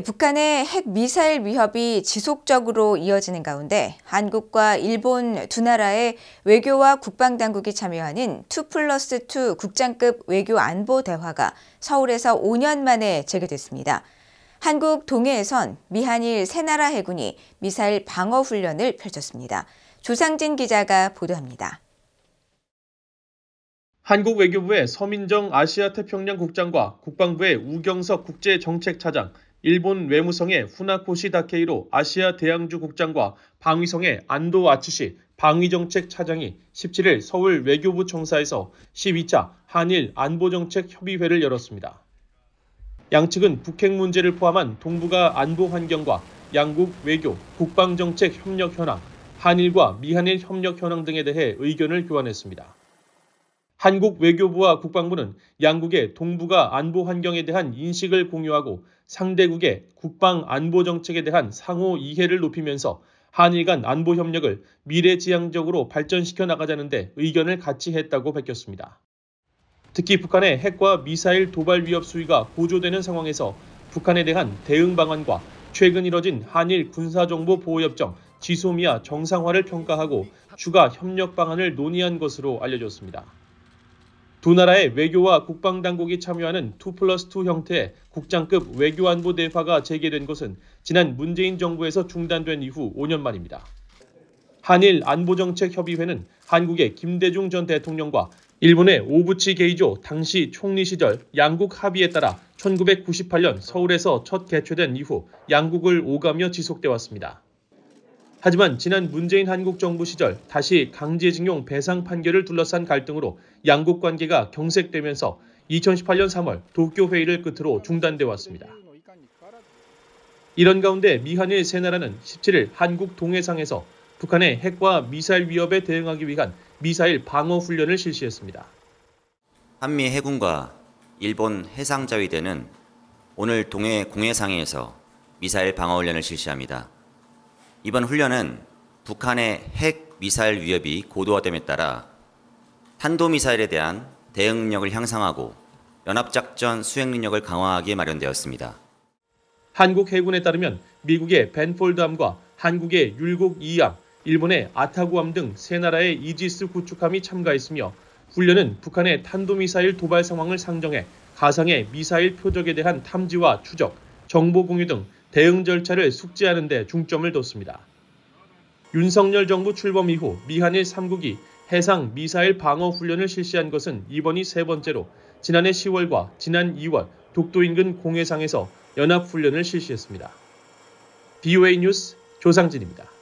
북한의 핵 미사일 위협이 지속적으로 이어지는 가운데 한국과 일본 두 나라의 외교와 국방당국이 참여하는 2+2 국장급 외교 안보 대화가 서울에서 5년 만에 재개됐습니다. 한국 동해에선 미한일 세 나라 해군이 미사일 방어 훈련을 펼쳤습니다. 조상진 기자가 보도합니다. 한국 외교부의 서민정 아시아태평양 국장과 국방부의 우경석 국제정책차장, 일본 외무성의 후나코시 다케이로 아시아 대양주 국장과 방위성의 안도 아츠시 방위정책 차장이 17일 서울 외교부 청사에서 12차 한일 안보정책 협의회를 열었습니다. 양측은 북핵 문제를 포함한 동북아 안보 환경과 양국 외교, 국방정책 협력 현황, 한일과 미한일 협력 현황 등에 대해 의견을 교환했습니다. 한국 외교부와 국방부는 양국의 동북아 안보 환경에 대한 인식을 공유하고 상대국의 국방 안보 정책에 대한 상호 이해를 높이면서 한일 간 안보 협력을 미래지향적으로 발전시켜 나가자는 데 의견을 같이 했다고 밝혔습니다. 특히 북한의 핵과 미사일 도발 위협 수위가 고조되는 상황에서 북한에 대한 대응 방안과 최근 이뤄진 한일 군사정보 보호협정 지소미아 정상화를 평가하고 추가 협력 방안을 논의한 것으로 알려졌습니다. 두 나라의 외교와 국방당국이 참여하는 2+2 형태의 국장급 외교안보 대화가 재개된 것은 지난 문재인 정부에서 중단된 이후 5년 만입니다. 한일 안보정책협의회는 한국의 김대중 전 대통령과 일본의 오부치 게이조 당시 총리 시절 양국 합의에 따라 1998년 서울에서 첫 개최된 이후 양국을 오가며 지속돼 왔습니다. 하지만 지난 문재인 한국 정부 시절 다시 강제징용 배상 판결을 둘러싼 갈등으로 양국 관계가 경색되면서 2018년 3월 도쿄 회의를 끝으로 중단돼 왔습니다. 이런 가운데 미한일 세 나라는 17일 한국 동해상에서 북한의 핵과 미사일 위협에 대응하기 위한 미사일 방어 훈련을 실시했습니다. 한미 해군과 일본 해상자위대는 오늘 동해 공해상에서 미사일 방어 훈련을 실시합니다. 이번 훈련은 북한의 핵 미사일 위협이 고도화됨에 따라 탄도미사일에 대한 대응 능력을 향상하고 연합작전 수행 능력을 강화하기에 마련되었습니다. 한국 해군에 따르면 미국의 벤폴드함과 한국의 율곡 2함, 일본의 아타구함 등 세 나라의 이지스 구축함이 참가했으며 훈련은 북한의 탄도미사일 도발 상황을 상정해 가상의 미사일 표적에 대한 탐지와 추적, 정보 공유 등 대응 절차를 숙지하는 데 중점을 뒀습니다. 윤석열 정부 출범 이후 미한일 3국이 해상 미사일 방어 훈련을 실시한 것은 이번이 세 번째로 지난해 10월과 지난 2월 독도 인근 공해상에서 연합훈련을 실시했습니다. BOA 뉴스 조상진입니다.